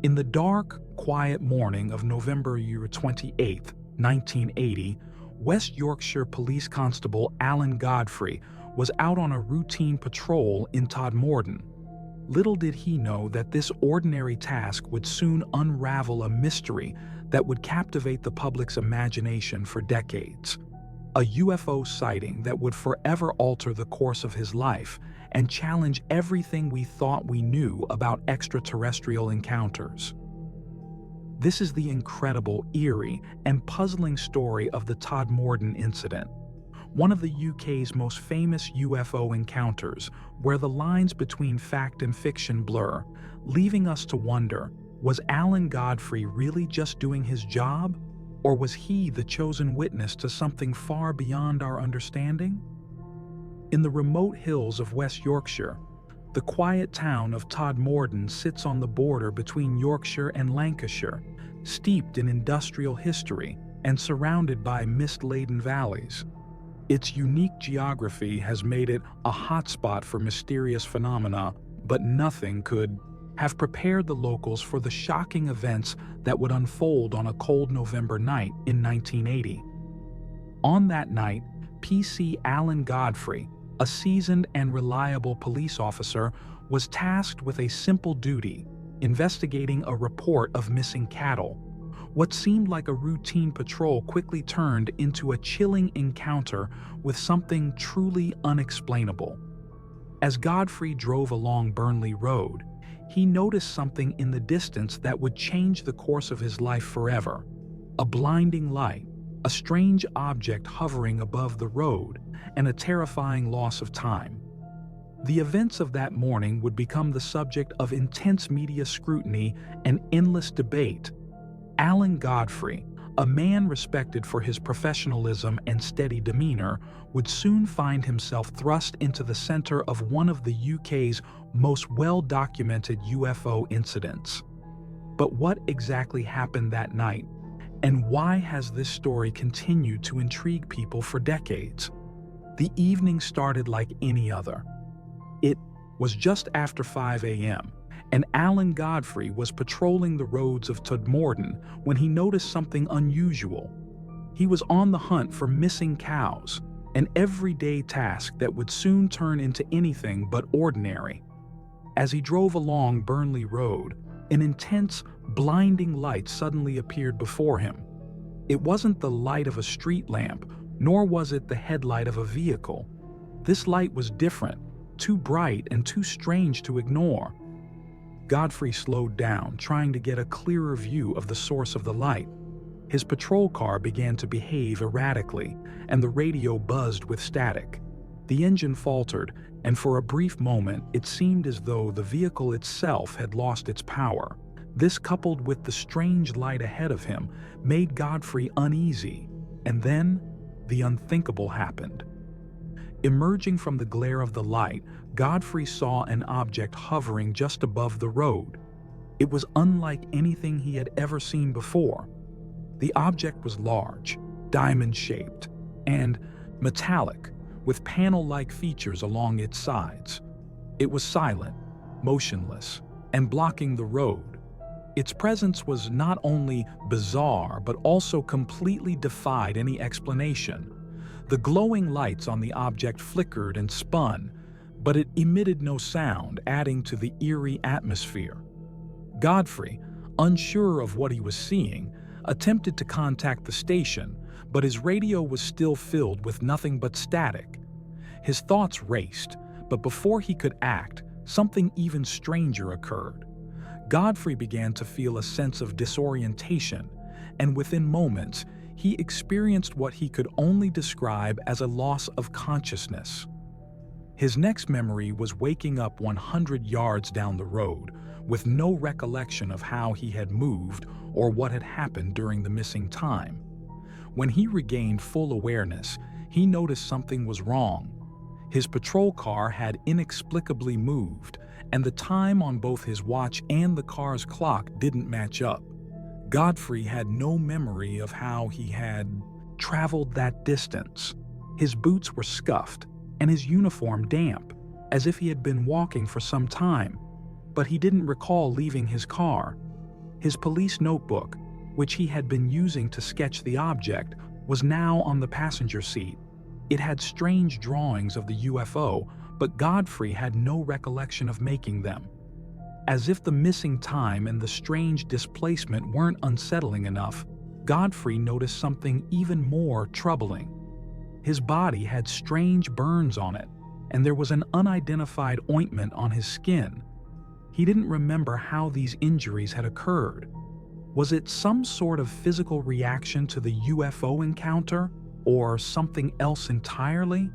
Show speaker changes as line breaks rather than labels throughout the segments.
In the dark, quiet morning of November 28, 1980, West Yorkshire Police Constable Alan Godfrey was out on a routine patrol in Todmorden. Little did he know that this ordinary task would soon unravel a mystery that would captivate the public's imagination for decades. A UFO sighting that would forever alter the course of his life and challenge everything we thought we knew about extraterrestrial encounters. This is the incredible, eerie, and puzzling story of the Todmorden Incident, one of the UK's most famous UFO encounters, where the lines between fact and fiction blur, leaving us to wonder, was Alan Godfrey really just doing his job? Or was he the chosen witness to something far beyond our understanding? In the remote hills of West Yorkshire, the quiet town of Todmorden sits on the border between Yorkshire and Lancashire, steeped in industrial history and surrounded by mist-laden valleys. Its unique geography has made it a hotspot for mysterious phenomena, but nothing could have prepared the locals for the shocking events that would unfold on a cold November night in 1980. On that night, PC Alan Godfrey, a seasoned and reliable police officer, was tasked with a simple duty: investigating a report of missing cattle. What seemed like a routine patrol quickly turned into a chilling encounter with something truly unexplainable. As Godfrey drove along Burnley Road, he noticed something in the distance that would change the course of his life forever. A blinding light, a strange object hovering above the road, and a terrifying loss of time. The events of that morning would become the subject of intense media scrutiny and endless debate. Alan Godfrey, a man respected for his professionalism and steady demeanor, would soon find himself thrust into the center of one of the UK's most well-documented UFO incidents. But what exactly happened that night, and why has this story continued to intrigue people for decades? The evening started like any other. It was just after 5 a.m., and Alan Godfrey was patrolling the roads of Todmorden when he noticed something unusual. He was on the hunt for missing cows, an everyday task that would soon turn into anything but ordinary. As he drove along Burnley Road, an intense, blinding light suddenly appeared before him. It wasn't the light of a street lamp, nor was it the headlight of a vehicle. This light was different, too bright and too strange to ignore. Godfrey slowed down, trying to get a clearer view of the source of the light. His patrol car began to behave erratically, and the radio buzzed with static. The engine faltered, and for a brief moment it seemed as though the vehicle itself had lost its power. This, coupled with the strange light ahead of him, made Godfrey uneasy, and then the unthinkable happened. Emerging from the glare of the light, Godfrey saw an object hovering just above the road. It was unlike anything he had ever seen before. The object was large, diamond-shaped, and metallic, with panel-like features along its sides. It was silent, motionless, and blocking the road. Its presence was not only bizarre, but also completely defied any explanation. The glowing lights on the object flickered and spun, but it emitted no sound, adding to the eerie atmosphere. Godfrey, unsure of what he was seeing, attempted to contact the station, but his radio was still filled with nothing but static. His thoughts raced, but before he could act, something even stranger occurred. Godfrey began to feel a sense of disorientation, and within moments, he experienced what he could only describe as a loss of consciousness. His next memory was waking up 100 yards down the road, with no recollection of how he had moved or what had happened during the missing time. When he regained full awareness, he noticed something was wrong. His patrol car had inexplicably moved, and the time on both his watch and the car's clock didn't match up. Godfrey had no memory of how he had traveled that distance. His boots were scuffed, and his uniform damp, as if he had been walking for some time, but he didn't recall leaving his car. His police notebook, which he had been using to sketch the object, was now on the passenger seat. It had strange drawings of the UFO, but Godfrey had no recollection of making them. As if the missing time and the strange displacement weren't unsettling enough, Godfrey noticed something even more troubling. His body had strange burns on it, and there was an unidentified ointment on his skin. He didn't remember how these injuries had occurred. Was it some sort of physical reaction to the UFO encounter, or something else entirely?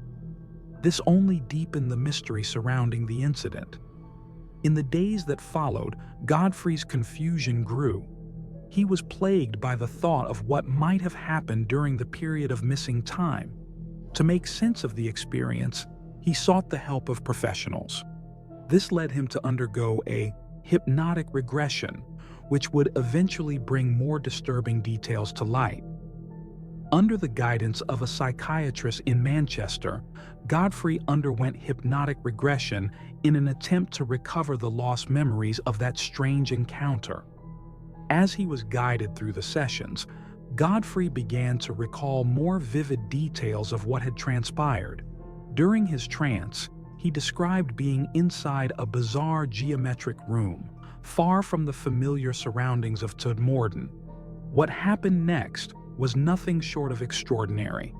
This only deepened the mystery surrounding the incident. In the days that followed, Godfrey's confusion grew. He was plagued by the thought of what might have happened during the period of missing time. To make sense of the experience, he sought the help of professionals. This led him to undergo a hypnotic regression, which would eventually bring more disturbing details to light. Under the guidance of a psychiatrist in Manchester, Godfrey underwent hypnotic regression in an attempt to recover the lost memories of that strange encounter. As he was guided through the sessions, Godfrey began to recall more vivid details of what had transpired. During his trance, he described being inside a bizarre geometric room, far from the familiar surroundings of Todmorden. What happened next was nothing short of extraordinary.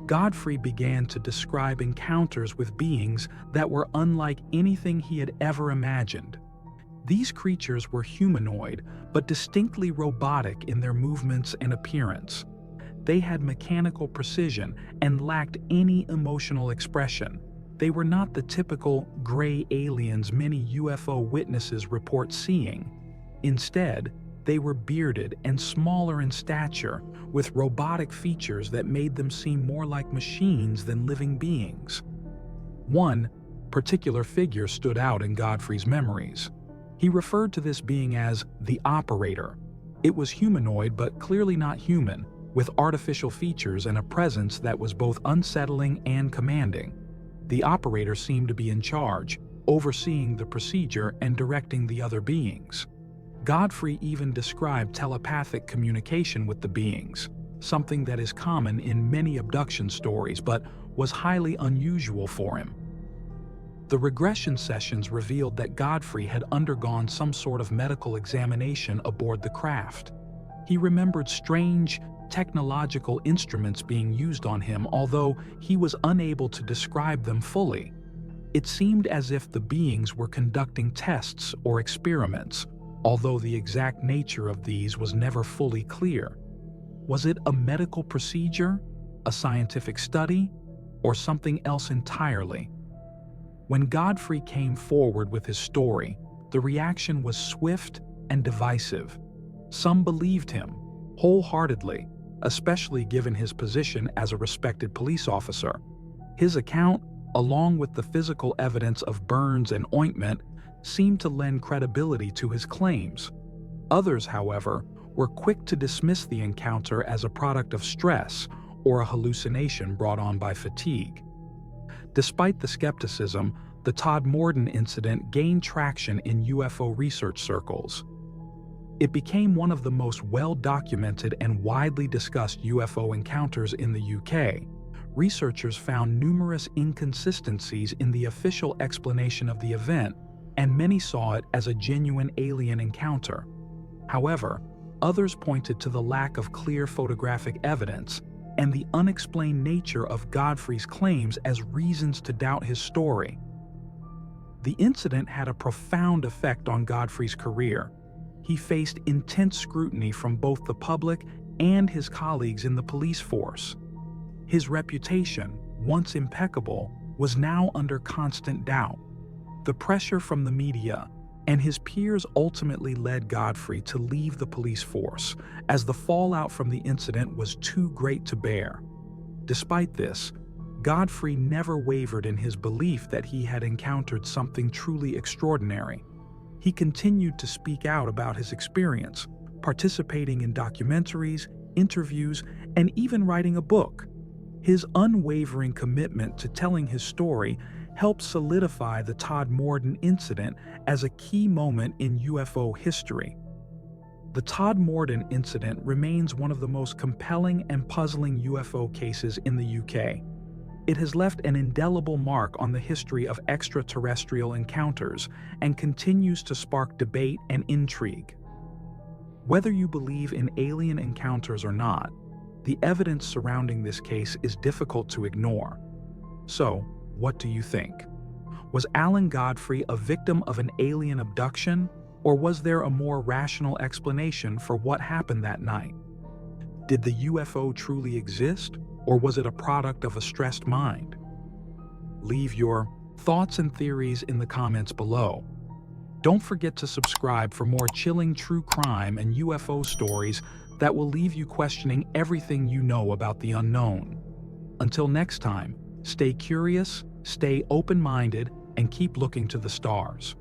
Godfrey began to describe encounters with beings that were unlike anything he had ever imagined. These creatures were humanoid, but distinctly robotic in their movements and appearance. They had mechanical precision and lacked any emotional expression. They were not the typical gray aliens many UFO witnesses report seeing. Instead, they were bearded and smaller in stature, with robotic features that made them seem more like machines than living beings. One particular figure stood out in Godfrey's memories. He referred to this being as the operator. It was humanoid but clearly not human, with artificial features and a presence that was both unsettling and commanding. The operator seemed to be in charge, overseeing the procedure and directing the other beings. Godfrey even described telepathic communication with the beings, something that is common in many abduction stories but was highly unusual for him. The regression sessions revealed that Godfrey had undergone some sort of medical examination aboard the craft. He remembered strange technological instruments being used on him, although he was unable to describe them fully. It seemed as if the beings were conducting tests or experiments, although the exact nature of these was never fully clear. Was it a medical procedure, a scientific study, or something else entirely? When Godfrey came forward with his story, the reaction was swift and divisive. Some believed him wholeheartedly, especially given his position as a respected police officer. His account, along with the physical evidence of burns and ointment, seemed to lend credibility to his claims. Others, however, were quick to dismiss the encounter as a product of stress or a hallucination brought on by fatigue. Despite the skepticism, the Todmorden incident gained traction in UFO research circles. It became one of the most well-documented and widely discussed UFO encounters in the UK. Researchers found numerous inconsistencies in the official explanation of the event, and many saw it as a genuine alien encounter. However, others pointed to the lack of clear photographic evidence and the unexplained nature of Godfrey's claims as reasons to doubt his story. The incident had a profound effect on Godfrey's career. He faced intense scrutiny from both the public and his colleagues in the police force. His reputation, once impeccable, was now under constant doubt. The pressure from the media and his peers ultimately led Godfrey to leave the police force, as the fallout from the incident was too great to bear. Despite this, Godfrey never wavered in his belief that he had encountered something truly extraordinary. He continued to speak out about his experience, participating in documentaries, interviews, and even writing a book. His unwavering commitment to telling his story helped solidify the Todmorden incident as a key moment in UFO history. The Todmorden incident remains one of the most compelling and puzzling UFO cases in the UK. It has left an indelible mark on the history of extraterrestrial encounters and continues to spark debate and intrigue. Whether you believe in alien encounters or not, the evidence surrounding this case is difficult to ignore. So, what do you think? Was Alan Godfrey a victim of an alien abduction, or was there a more rational explanation for what happened that night? Did the UFO truly exist, or was it a product of a stressed mind? Leave your thoughts and theories in the comments below. Don't forget to subscribe for more chilling true crime and UFO stories that will leave you questioning everything you know about the unknown. Until next time, stay curious, stay open-minded, and keep looking to the stars.